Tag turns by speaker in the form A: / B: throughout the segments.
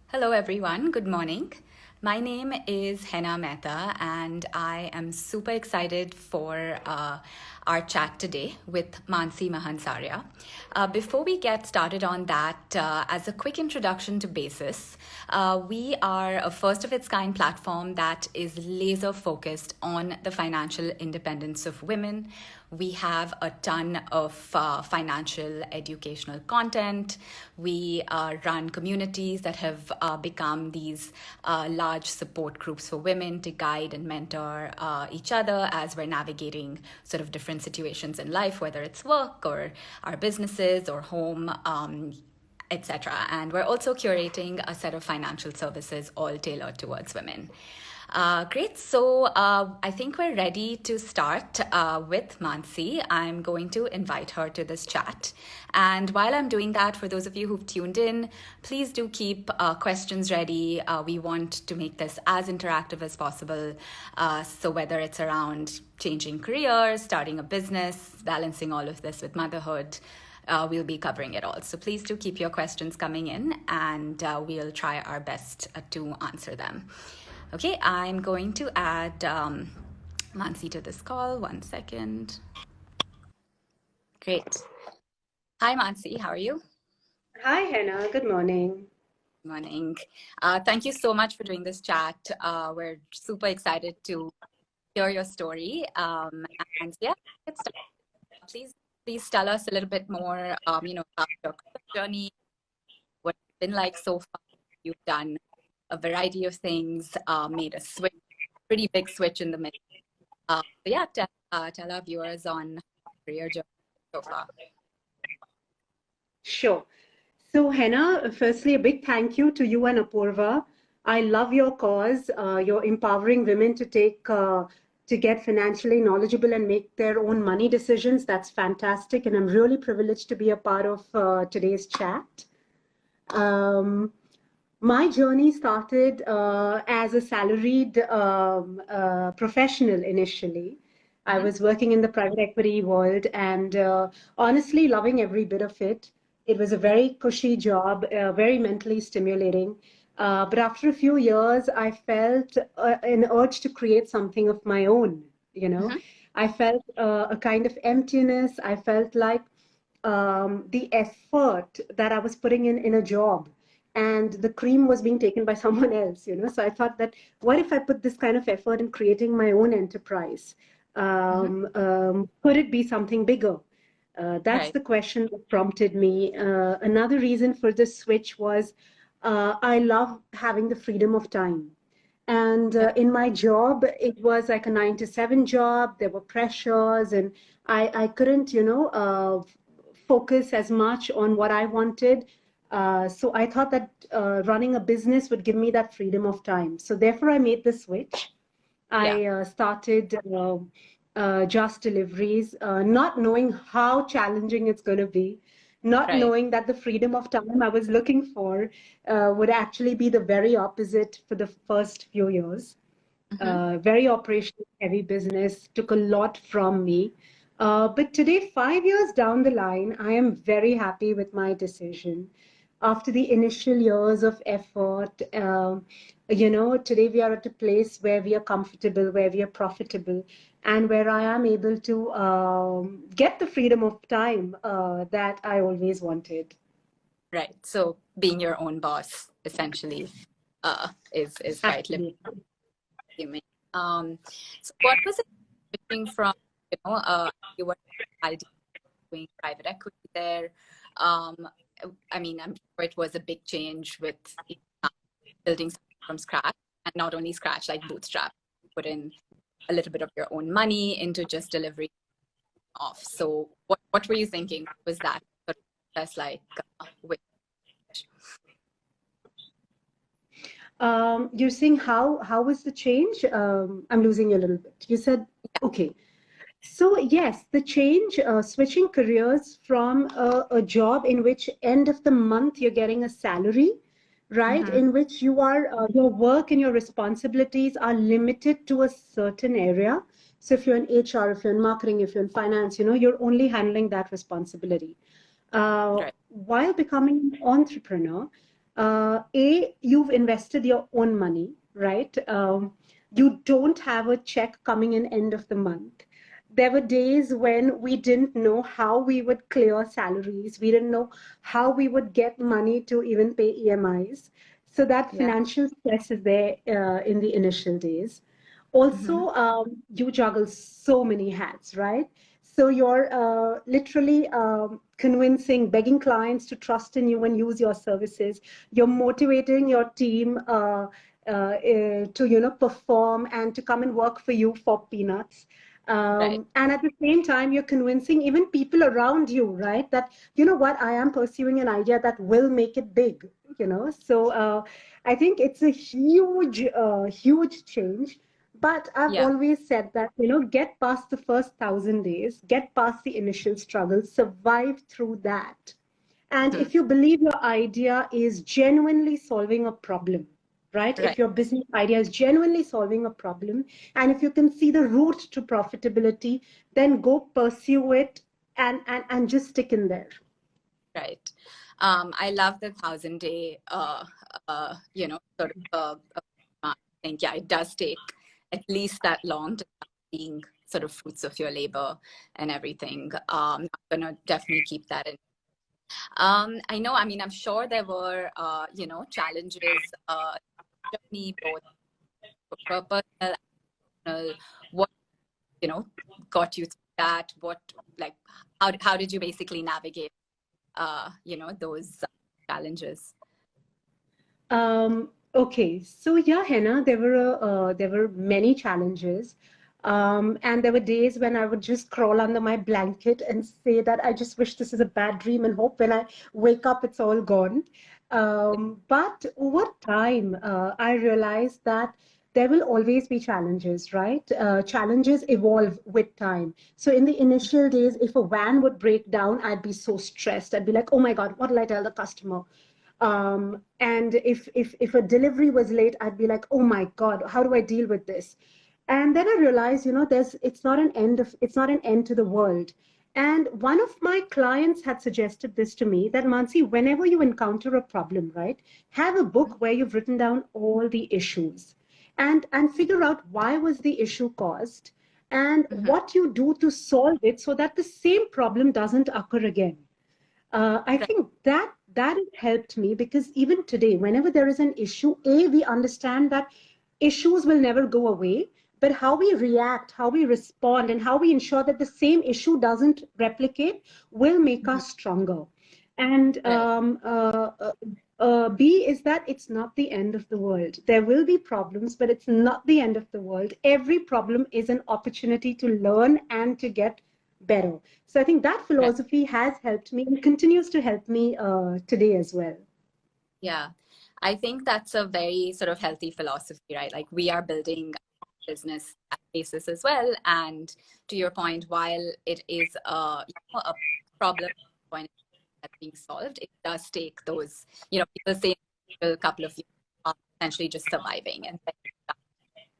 A: Hello, everyone. Good morning. My name is Hena Mehta, and I am super excited for our chat today with Mansi Mahansaria. Before we get started on that, as a quick introduction to Basis, we are a first of its kind platform that is laser focused on the financial independence of women. We have a ton of financial educational content. We run communities that have become these large support groups for women to guide and mentor each other as we're navigating sort of different situations in life, whether it's work or our businesses or home. Etc. And we're also curating a set of financial services all tailored towards women. Great. So I think we're ready to start with Mansi. I'm going to invite her to this chat. And while I'm doing that, for those of you who've tuned in, please do keep questions ready. We want to make this as interactive as possible. So whether it's around changing careers, starting a business, balancing all of this with motherhood, we'll be covering it all. So please do keep your questions coming in, and we'll try our best to answer them. Okay, I'm going to add Mansi to this call. 1 second. Great. Hi, Mansi. How are you?
B: Hi, Hannah. Good morning.
A: Morning. Thank you so much for doing this chat. We're super excited to hear your story. And yeah, let's start. Please tell us a little bit more, about your journey, what it's been like so far. You've done a variety of things, made a switch, pretty big switch in the middle. So yeah, tell our viewers on career journey so far.
B: Sure. So, Hannah, firstly, a big thank you to you and Apurva. I love your cause. You're empowering women to get financially knowledgeable and make their own money decisions. That's fantastic, and I'm really privileged to be a part of today's chat. Um, my journey started as a salaried professional initially. I was working in the private equity world and honestly loving every bit of it. It was a very cushy job, very mentally stimulating. But after a few years, I felt an urge to create something of my own. You know,
A: Mm-hmm.
B: I felt a kind of emptiness. I felt like the effort that I was putting in a job and the cream was being taken by someone else, you know. So I thought that what if I put this kind of effort in creating my own enterprise?
A: Mm-hmm.
B: Could it be something bigger? That's
A: Right.
B: the question that prompted me. Another reason for this switch was I love having the freedom of time. And
A: Yeah.
B: in my job, it was like a 9 to 7 job. There were pressures, and I couldn't, focus as much on what I wanted. So I thought that running a business would give me that freedom of time. So therefore, I made the switch.
A: Yeah.
B: I started Just Deliveries, not knowing how challenging it's going to be, not
A: Right.
B: knowing that the freedom of time I was looking for would actually be the very opposite for the first few years.
A: Mm-hmm.
B: Very operational heavy business, took a lot from me. But today, 5 years down the line, I am very happy with my decision. After the initial years of effort, today we are at a place where we are comfortable, where we are profitable, and where I am able to get the freedom of time that I always wanted.
A: Right. So being your own boss essentially is quite
B: Absolutely.
A: liberating. So what was it switching from, you were ideally doing private equity there. Um, I mean, I'm sure it was a big change with building something from scratch, and not only scratch, like bootstrap. You put in a little bit of your own money into just delivery off. So what were you thinking? What was that sort of process like with?
B: You're saying how was the change? I'm losing you a little bit. You said okay. So yes, the change, switching careers from a job in which end of the month you're getting a salary, right?
A: Mm-hmm.
B: In which you are your work and your responsibilities are limited to a certain area. So if you're in HR, if you're in marketing, if you're in finance, you're only handling that responsibility.
A: Right.
B: While becoming an entrepreneur, You've invested your own money, right? You don't have a check coming in end of the month. There were days when we didn't know how we would clear salaries. We didn't know how we would get money to even pay EMIs. So that
A: Yeah.
B: financial stress is there in the initial days.
A: Mm-hmm.
B: Also, you juggle so many hats, right? So you're literally convincing, begging clients to trust in you and use your services. You're motivating your team to, perform and to come and work for you for peanuts.
A: Right.
B: And at the same time, you're convincing even people around you, right? That, you know what, I am pursuing an idea that will make it big, So I think it's a huge change. But I've
A: Yeah.
B: always said that, get past the first 1,000 days, get past the initial struggle, survive through that. And
A: Mhm.
B: if you believe your idea is genuinely solving a problem, right? If
A: Right.
B: your business idea is genuinely solving a problem, and if you can see the route to profitability, then go pursue it and just stick in there.
A: Right. I love the 1,000 day, sort of. I think yeah, it does take at least that long to start seeing sort of fruits of your labor and everything. I'm gonna definitely keep that in. I know. I mean, I'm sure there were, challenges, journey both personal, and professional. What got you through that? What like how did you basically navigate, those challenges?
B: Okay, so yeah, Henna, there were many challenges, and there were days when I would just crawl under my blanket and say that I just wish this is a bad dream and hope when I wake up it's all gone. But over time, I realized that there will always be challenges, right? Challenges evolve with time. So in the initial days, if a van would break down, I'd be so stressed. I'd be like, oh my God, what will I tell the customer? And if a delivery was late, I'd be like, oh my God, how do I deal with this? And then I realized, it's not an end to the world. And one of my clients had suggested this to me that Mansi, whenever you encounter a problem, right, have a book where you've written down all the issues and figure out why was the issue caused and
A: Mm-hmm.
B: what you do to solve it so that the same problem doesn't occur again. I
A: Right.
B: think that has helped me because even today, whenever there is an issue, we understand that issues will never go away, but how we react, how we respond, and how we ensure that the same issue doesn't replicate will make
A: Mhm.
B: us stronger. And
A: Right.
B: B is that it's not the end of the world. There will be problems, but it's not the end of the world. Every problem is an opportunity to learn and to get better. So I think that
A: Right.
B: philosophy has helped me and continues to help me today as well.
A: Yeah. I think that's a very sort of healthy philosophy, right? Like we are building business at basis as well. And to your point, while it is a problem point that's being solved, it does take those, people say a couple of years are essentially just surviving and then,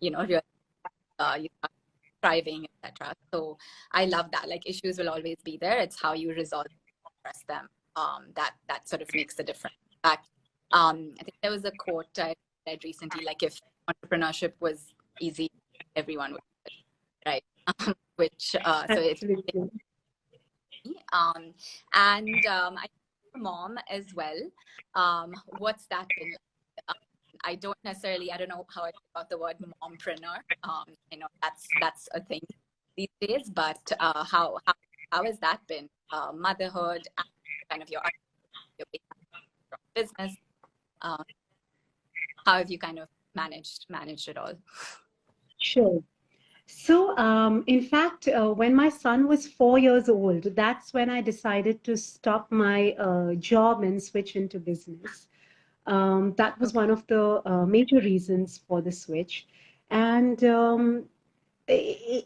A: really, you start thriving, etc. So I love that. Like issues will always be there. It's how you resolve address them. That sort of makes the difference. In fact, I think there was a quote I read recently, like if entrepreneurship was easy, everyone would do it, right? Which so it's
B: Absolutely.
A: um, and I mom as well. What's that been like? I don't necessarily, I don't know how I feel about the word mompreneur. I know that's a thing these days, but how has that been? Motherhood, and kind of your business. Uh, how have you kind of managed it all?
B: Sure. So, in fact, when my son was 4 years old, that's when I decided to stop my job and switch into business. That was
A: Okay.
B: one of the major reasons for the switch. And i-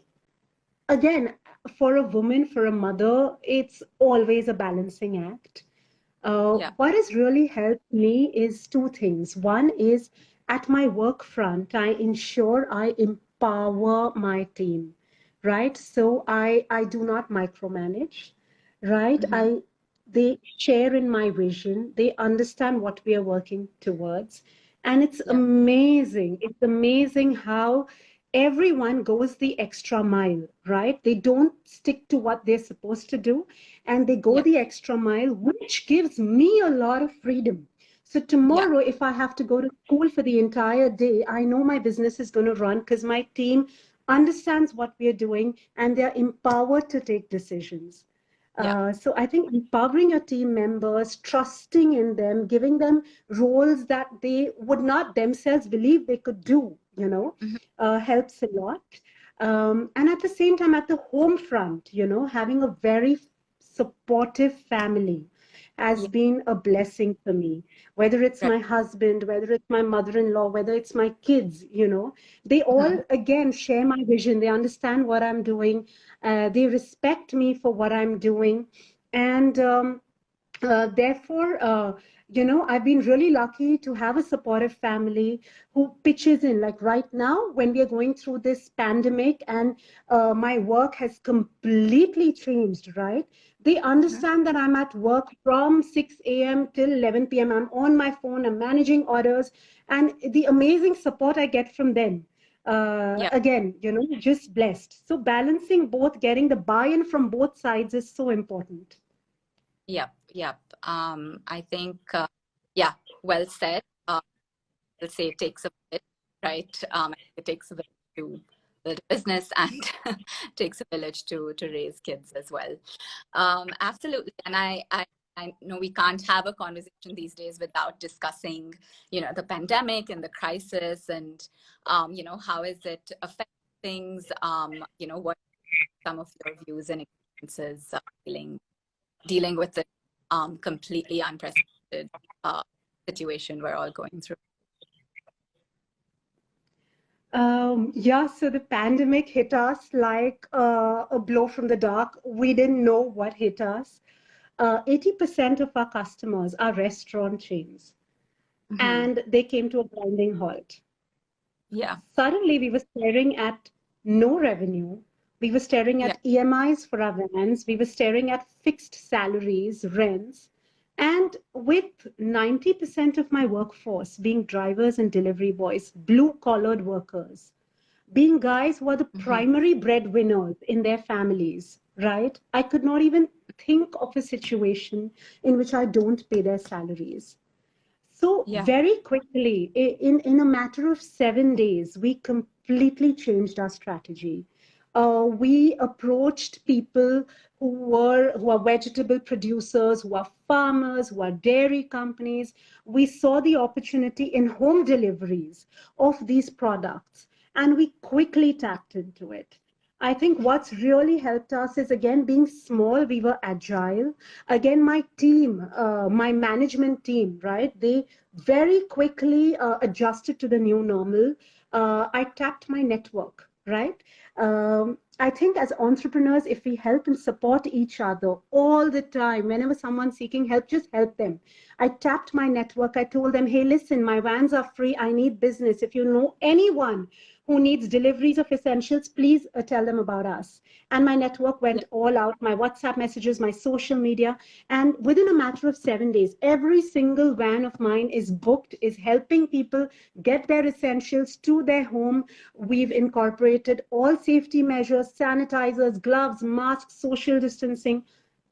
B: again, for a woman, for a mother, it's always a balancing act.
A: Yeah.
B: What has really helped me is two things. One is at my work front, I ensure I empower my team, right? So I do not micromanage, right?
A: Mm-hmm.
B: they share in my vision, they understand what we are working towards. And it's
A: Yeah.
B: amazing. It's amazing how everyone goes the extra mile, right? They don't stick to what they're supposed to do, and they go
A: Yeah.
B: the extra mile, which gives me a lot of freedom. So
A: Yeah.
B: tomorrow, if I have to go to school for the entire day, I know my business is going to run because my team understands what we are doing and they're empowered to take decisions.
A: Yeah.
B: So I think empowering your team members, trusting in them, giving them roles that they would not themselves believe they could do,
A: Mhm.
B: helps a lot. And at the same time, at the home front, having a very supportive family has
A: Yeah.
B: been a blessing for me. Whether it's
A: Right.
B: my husband, whether it's my mother-in-law, whether it's my kids, they all,
A: Mhm.
B: again, share my vision. They understand what I'm doing. They respect me for what I'm doing. And therefore, I've been really lucky to have a supportive family who pitches in. Like right now, when we are going through this pandemic and my work has completely changed, right? They
A: Mhm.
B: understand that I'm at work from 6 a.m. till 11 p.m. I'm on my phone, I'm managing orders, and the amazing support I get from them.
A: Yeah.
B: Again, just blessed. So balancing both, getting the buy-in from both sides is so important.
A: Yep. Yep. I think, yeah, well said. I'll say it takes a village, right? It takes a village to build a business and takes a village to raise kids as well. Absolutely. And I know we can't have a conversation these days without discussing, the pandemic and the crisis and, how is it affecting things? What are some of your views and experiences dealing with the completely unprecedented uh, situation we're all going through?
B: Yeah, so the pandemic hit us like a blow from the dark. We didn't know what hit us. 80% of our customers are restaurant chains,
A: Hmm.
B: and they came to a grinding halt.
A: Yeah.
B: Suddenly, we were staring at no revenue. We were staring
A: Yeah.
B: at EMIs for our vans. We were staring at fixed salaries, rents. And with 90% of my workforce being drivers and delivery boys, blue collared workers, being guys who are the
A: Hmm.
B: primary breadwinners in their families, right? I could not even think of a situation in which I don't pay their salaries. So
A: Yeah.
B: very quickly, in a matter of 7 days, we completely changed our strategy. We approached people who are vegetable producers, who are farmers, who are dairy companies. We saw the opportunity in home deliveries of these products, and we quickly tapped into it. I think what's really helped us is again being small, we were agile. Again, my team, my management team, right? They very quickly adjusted to the new normal. I tapped my network, right? I think as entrepreneurs, if we help and support each other all the time, whenever someone's seeking help, just help them. I tapped my network. I told them, hey, listen, my vans are free. I need business. If you know anyone who needs deliveries of essentials, please tell them about us. And my network
A: Yeah.
B: went all out, my WhatsApp messages, my social media. And within a matter of 7 days, every single van of mine is booked, is helping people get their essentials to their home. We've incorporated all safety measures, sanitizers, gloves, masks, social distancing,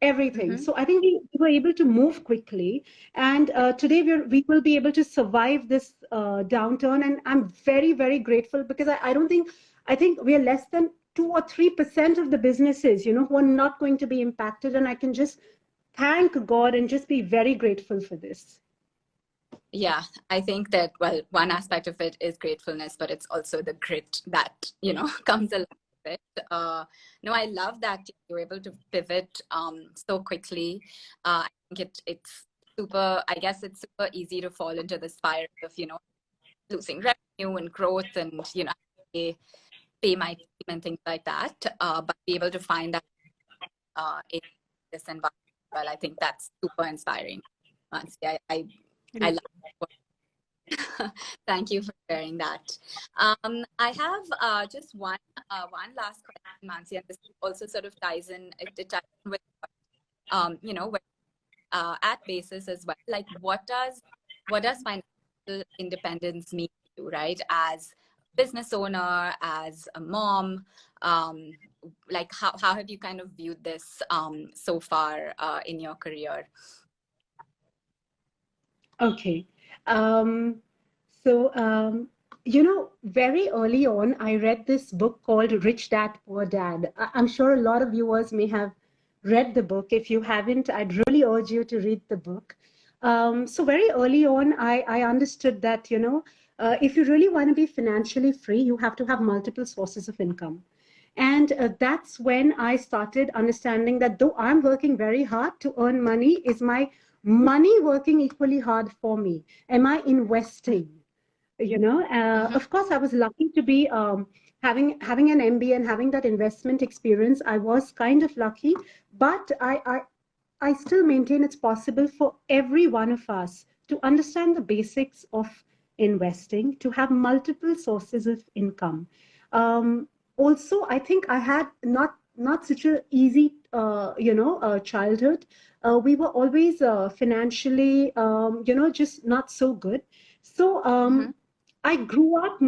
B: everything.
A: Hmm.
B: So I think we were able to move quickly, and today we will be able to survive this downturn. And I'm very, very grateful because I don't think, I think we are less than 2 or 3% of the businesses, who are not going to be impacted. And I can just thank God and just be very grateful for this.
A: Yeah, I think that, well, one aspect of it is gratefulness, but it's also the grit that, comes along with it. No, I love that you're able to pivot so quickly. I think it's super, I guess it's super easy to fall into the spiral of, losing revenue and growth and, pay, pay my team and things like that. But be able to find that in this environment, well, I think that's super inspiring. Mansi. I love. Thank you for sharing that. I have just one last question, Mansi, and this also sort of ties in. It ties in with what at basis as well, like what does financial independence mean to you, right? As a business owner, as a mom, um, like how have you kind of viewed this so far in your career?
B: Okay. Um, very early on, I read this book called Rich Dad, Poor Dad. I'm sure a lot of viewers may have read the book. If you haven't, I'd really urge you to read the book. So very early on, I understood that, if you really want to be financially free, you have to have multiple sources of income. And that's when I started understanding that though I'm working very hard to earn money, is my money working equally hard for me? Am I investing?
A: Mm-hmm.
B: Of course, I was lucky to be having an MBA and having that investment experience. I was kind of lucky, but I still maintain it's possible for every one of us to understand the basics of investing, to have multiple sources of income. Um, Also, I think I had not such a easy, childhood. We were always financially, just not so good. So
A: Mm-hmm.
B: I grew up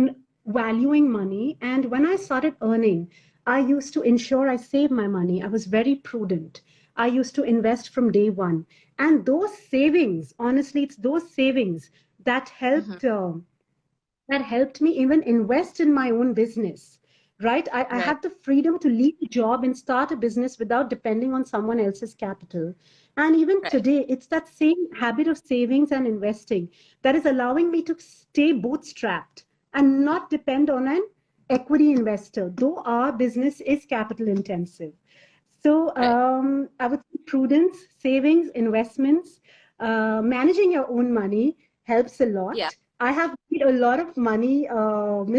B: valuing money, and when I started earning, I used to ensure I save my money. I was very prudent. I used to invest from day one. And those savings, honestly, it's those savings that
A: Mm-hmm.
B: helped me even invest in my own business, right? I
A: Right.
B: had the freedom to leave a job and start a business without depending on someone else's capital. And even
A: Right.
B: today, it's that same habit of savings and investing that is allowing me to stay bootstrapped and not depend on an equity investor, though our business is capital intensive. So
A: Right.
B: I would say prudence, savings, investments, managing your own money helps a
A: Yeah.
B: lot. I have made a lot of money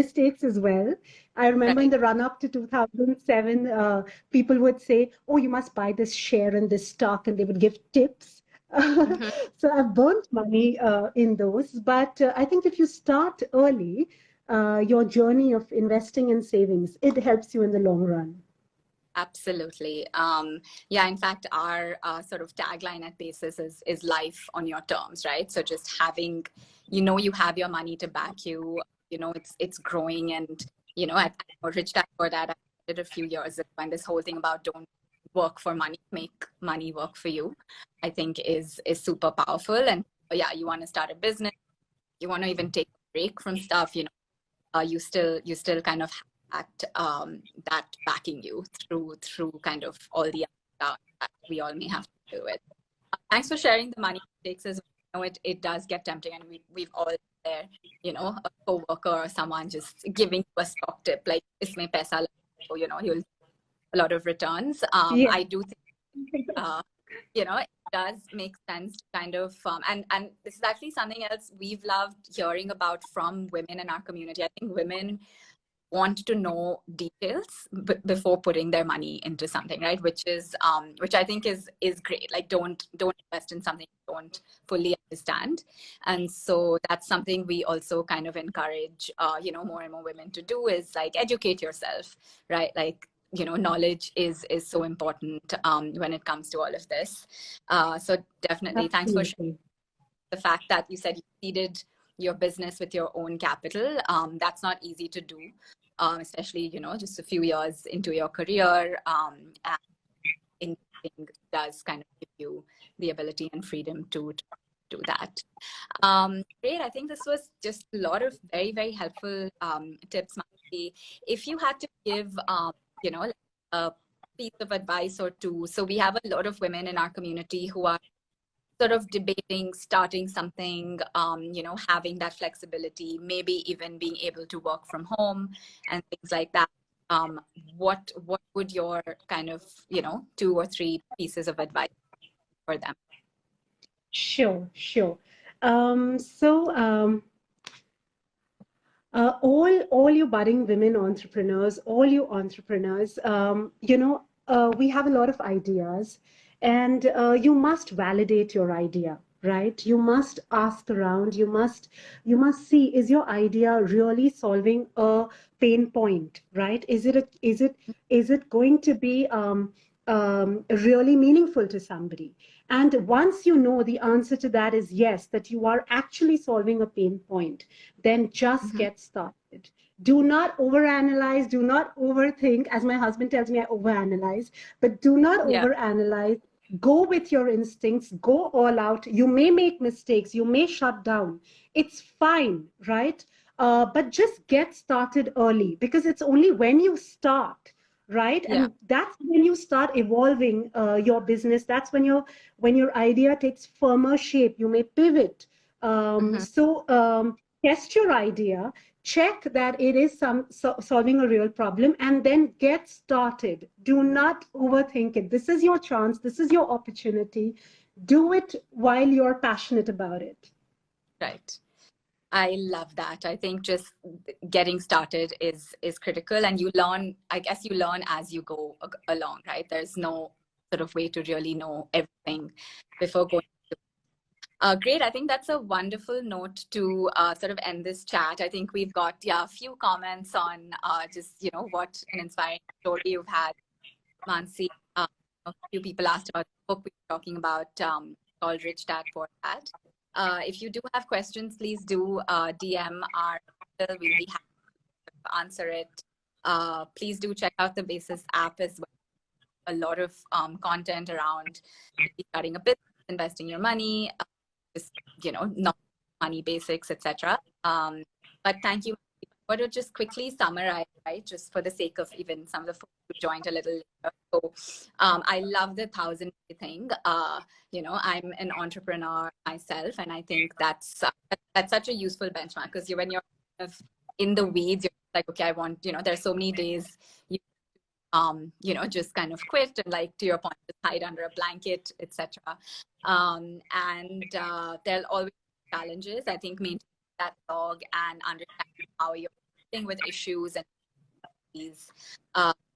B: mistakes as well. I remember in
A: Right.
B: the run up to 2007, people would say, "Oh, you must buy this share and this stock," and they would give tips.
A: Mm-hmm.
B: So I've burnt money in those. But I think if you start early, your journey of investing and savings, it helps you in the long run.
A: Absolutely. Yeah, in fact, our sort of tagline at Basis is life on your terms, right? So just having, you have your money to back you, it's growing, and at Rich Dad Poor Dad, I did a few years ago, and this whole thing about don't work for money, make money work for you, I think is super powerful. And yeah, you want to start a business, you want to even take a break from stuff, you still kind of have that backing you through kind of all the other that we all may have to deal with. Thanks for sharing the money mistakes as well. It does get tempting, and we've all there, a coworker or someone just giving you a stock tip like isme paisa laga, so you'll a lot of returns.
B: Yeah.
A: I do think uh, it does make sense to kind of and this is actually something else we've loved hearing about from women in our community. I think women want to know details before putting their money into something, right? Which I think is great. Like don't invest in something you don't fully understand. And so that's something we also kind of encourage more and more women to do, is like educate yourself, right? Like knowledge is so important when it comes to all of this. So definitely thanks for sharing
B: Absolutely.
A: the fact that you said you seeded your business with your own capital. That's not easy to do, especially just a few years into your career. And investing does kind of give you the ability and freedom to do that. Great. I think this was just a lot of very, very helpful tips, Mansi. If you had to give, like a piece of advice or two, so we have a lot of women in our community who are sort of debating starting something, having that flexibility, maybe even being able to work from home and things like that. Um, what would your kind of, two or three pieces of advice for them?
B: Sure, sure. All you budding women entrepreneurs, all you entrepreneurs, we have a lot of ideas, and you must validate your idea, right? You must ask around. You must see, is your idea really solving a pain point, right? Is it going to be really meaningful to somebody? And once you know the answer to that is yes, that you are actually solving a pain point, then just
A: Mhm.
B: get started. Do not overanalyze, do not overthink. As my husband tells me, I overanalyze, but do not
A: Yeah.
B: overanalyze. Go with your instincts, go all out. You may make mistakes, you may shut down. It's fine, right? But just get started early, because it's only when you start, right?
A: Yeah.
B: And that's when you start evolving your business. That's when your idea takes firmer shape. You may pivot.
A: Mhm.
B: Test your idea, check that it is solving a real problem, and then get started. Do not overthink it. This is your chance, this is your opportunity. Do it while you're passionate about it.
A: Right. I love that. I think just getting started is critical, and you learn. I guess you learn as you go along, right? There's no sort of way to really know everything before going. Great. I think that's a wonderful note to sort of end this chat. I think we've got a few comments on just what an inspiring story you've had, Mansi. A few people asked about the book we were talking about, called Rich Dad Poor Dad. If you do have questions, please do DM our. We'll be happy to answer it. Please do check out the Basis app as well. A lot of content around starting a business, investing your money, just not money basics, etc. But thank you. But to just quickly summarize, right, just for the sake of even some of the folks who joined a little later. So I love the 1,000 day thing. I'm an entrepreneur myself, and I think that's such a useful benchmark, because when you're kind of in the weeds, you're like, okay, I want, there's so many days you just kind of quit and, like, to your point, just hide under a blanket, etc. And there'll always be challenges. I think maintaining that log and understanding how you're dealing with issues and these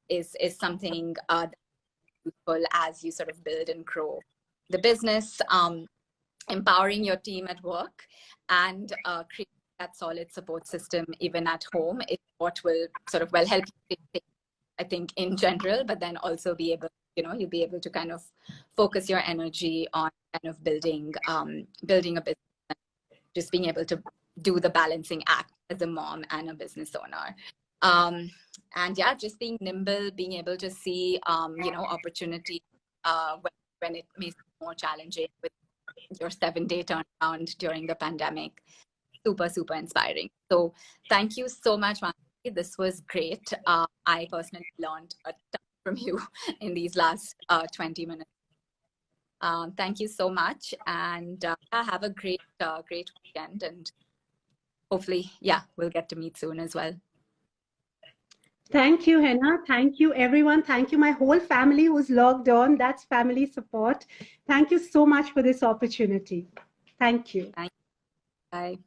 A: is something that's useful as you sort of build and grow the business. Empowering your team at work and creating that solid support system even at home is what will sort of help you stay, I think, in general, but then also be able, you'll be able to kind of focus your energy on kind of building a business, just being able to do the balancing act as a mom and a business owner. And yeah, just being nimble, being able to see, opportunity when it may seem more challenging, with your 7 day turnaround during the pandemic. Super, super inspiring. So thank you so much, Mansi. This was great. I personally learned a ton from you in these last 20 minutes. Thank you so much. And have a great weekend. And hopefully, yeah, we'll get to meet soon as well.
B: Thank you, Henna. Thank you, everyone. Thank you, my whole family who's logged on. That's family support. Thank you so much for this opportunity. Thank you.
A: Thank you. Bye.